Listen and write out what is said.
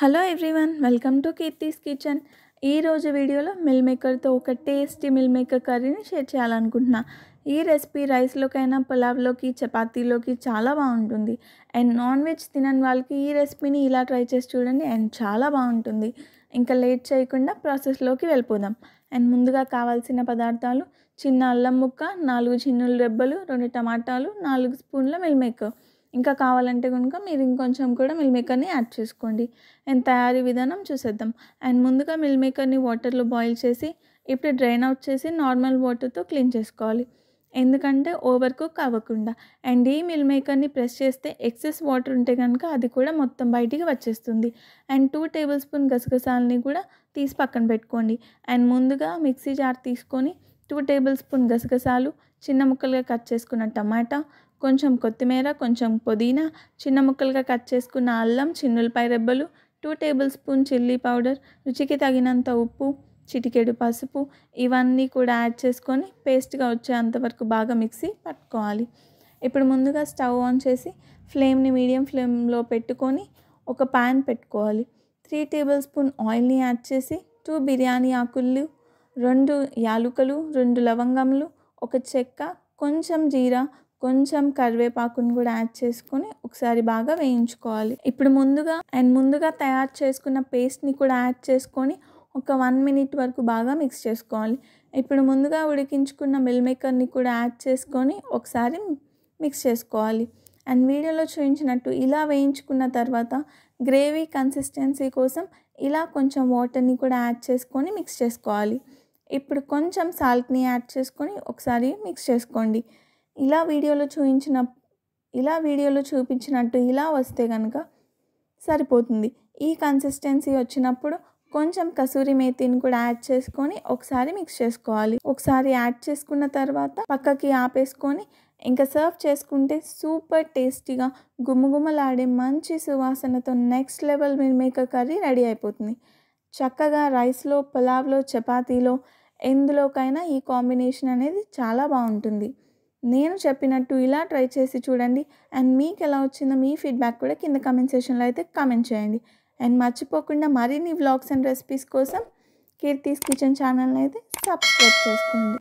Hello everyone, welcome to Keerthi's kitchen. ఈరోజు వీడియోలో mill మేకర్తో ఒక టేస్టీ మిల్ మేకర్ కర్రీని షేర్ చేయాలనుకుంటున్నా. ఈ రెసిపీ రైస్లోకైనా, పులావ్లోకి, చపాతీలోకి చాలా బాగుంటుంది. అండ్ నాన్ వెజ్ తినని వాళ్ళకి ఈ రెసిపీని ఇలా ట్రై చేసి చూడండి అండ్ చాలా బాగుంటుంది. ఇంకా లేట్ చేయకుండా ప్రాసెస్లోకి వెళ్ళిపోదాం. అండ్ ముందుగా కావాల్సిన పదార్థాలు: చిన్న అల్లం ముక్క, 4 చిన్నుల రెబ్బలు, 2 టమాటాలు, 4 స్పూన్ల మిల్ మేకర్. ఇంకా కావాలంటే కనుక మీరు ఇంకొంచెం కూడా మిల్ మేకర్ని యాడ్ చేసుకోండి. అండ్ తయారీ విధానం చూసేద్దాం. అండ్ ముందుగా మిల్ మేకర్ని వాటర్లో బాయిల్ చేసి ఇప్పుడు డ్రైన్ అవుట్ చేసి నార్మల్ వాటర్తో క్లీన్ చేసుకోవాలి, ఎందుకంటే ఓవర్ కుక్ అవ్వకుండా. అండ్ ఈ మిల్ మేకర్ని ప్రెస్ చేస్తే ఎక్సెస్ వాటర్ ఉంటే కనుక అది కూడా మొత్తం బయటికి వచ్చేస్తుంది. అండ్ 2 టేబుల్ స్పూన్ గసగసాలని కూడా తీసి పక్కన పెట్టుకోండి. అండ్ ముందుగా మిక్సీ జార్ తీసుకొని 2 టేబుల్ స్పూన్ గసగసాలు, చిన్న ముక్కలుగా కట్ చేసుకున్న టమాటా, కొంచెం కొత్తిమీర, కొంచెం పుదీనా, చిన్న ముక్కలుగా కట్ చేసుకున్న అల్లం, చిన్నులపాయ రెబ్బలు, 2 టేబుల్ స్పూన్ చిల్లీ పౌడర్, రుచికి తగినంత ఉప్పు, చిటికెడు పసుపు, ఇవన్నీ కూడా యాడ్ చేసుకొని పేస్ట్గా వచ్చేంత వరకు బాగా మిక్సీ పట్టుకోవాలి. ఇప్పుడు ముందుగా స్టవ్ ఆన్ చేసి ఫ్లేమ్ని మీడియం ఫ్లేమ్లో పెట్టుకొని ఒక ప్యాన్ పెట్టుకోవాలి. 3 టేబుల్ స్పూన్ ఆయిల్ని యాడ్ చేసి 2 బిర్యానీ ఆకులు, 2 యాలుకలు, 2 లవంగములు, ఒక చెక్క, కొంచెం జీరా, కొంచెం కరివేపాకును కూడా యాడ్ చేసుకొని ఒకసారి బాగా వేయించుకోవాలి. ఇప్పుడు ముందుగా తయారు చేసుకున్న పేస్ట్ని కూడా యాడ్ చేసుకొని ఒక 1 మినిట్ వరకు బాగా మిక్స్ చేసుకోవాలి. ఇప్పుడు ముందుగా ఉడికించుకున్న మిల్ మేకర్ని కూడా యాడ్ చేసుకొని ఒకసారి మిక్స్ చేసుకోవాలి. అండ్ వీడియోలో చూపించినట్టు ఇలా వేయించుకున్న తర్వాత గ్రేవీ కన్సిస్టెన్సీ కోసం ఇలా కొంచెం వాటర్ని కూడా యాడ్ చేసుకొని మిక్స్ చేసుకోవాలి. ఇప్పుడు కొంచెం సాల్ట్ని యాడ్ చేసుకొని ఒకసారి మిక్స్ చేసుకోండి. ఇలా వీడియోలో చూపించినట్టు ఇలా వస్తే కనుక సరిపోతుంది. ఈ కన్సిస్టెన్సీ వచ్చినప్పుడు కొంచెం కసూరి మేతిని కూడా యాడ్ చేసుకొని ఒకసారి మిక్స్ చేసుకోవాలి. ఒకసారి యాడ్ చేసుకున్న తర్వాత పక్కకి ఆపేసుకొని ఇంకా సర్వ్ చేసుకుంటే సూపర్ టేస్టీగా గుమగుమలాడే మంచి సువాసనతో next level meal maker curry ready అయిపోతుంది. చక్కగా రైస్లో, పులావ్లో, చపాతీలో ఎందులోకైనా ఈ కాంబినేషన్ అనేది చాలా బాగుంటుంది. నేను చెప్పినట్టు ఇలా ట్రై చేసి చూడండి. అండ్ మీకు ఎలా వచ్చిందో మీ ఫీడ్బ్యాక్ కూడా కింద కామెంట్ సెక్షన్లో అయితే కామెంట్ చేయండి. అండ్ మర్చిపోకుండా మరిన్ని వ్లాగ్స్ అండ్ రెసిపీస్ కోసం కీర్తిస్ కిచెన్ ఛానల్ని అయితే సబ్స్క్రైబ్ చేసుకోండి.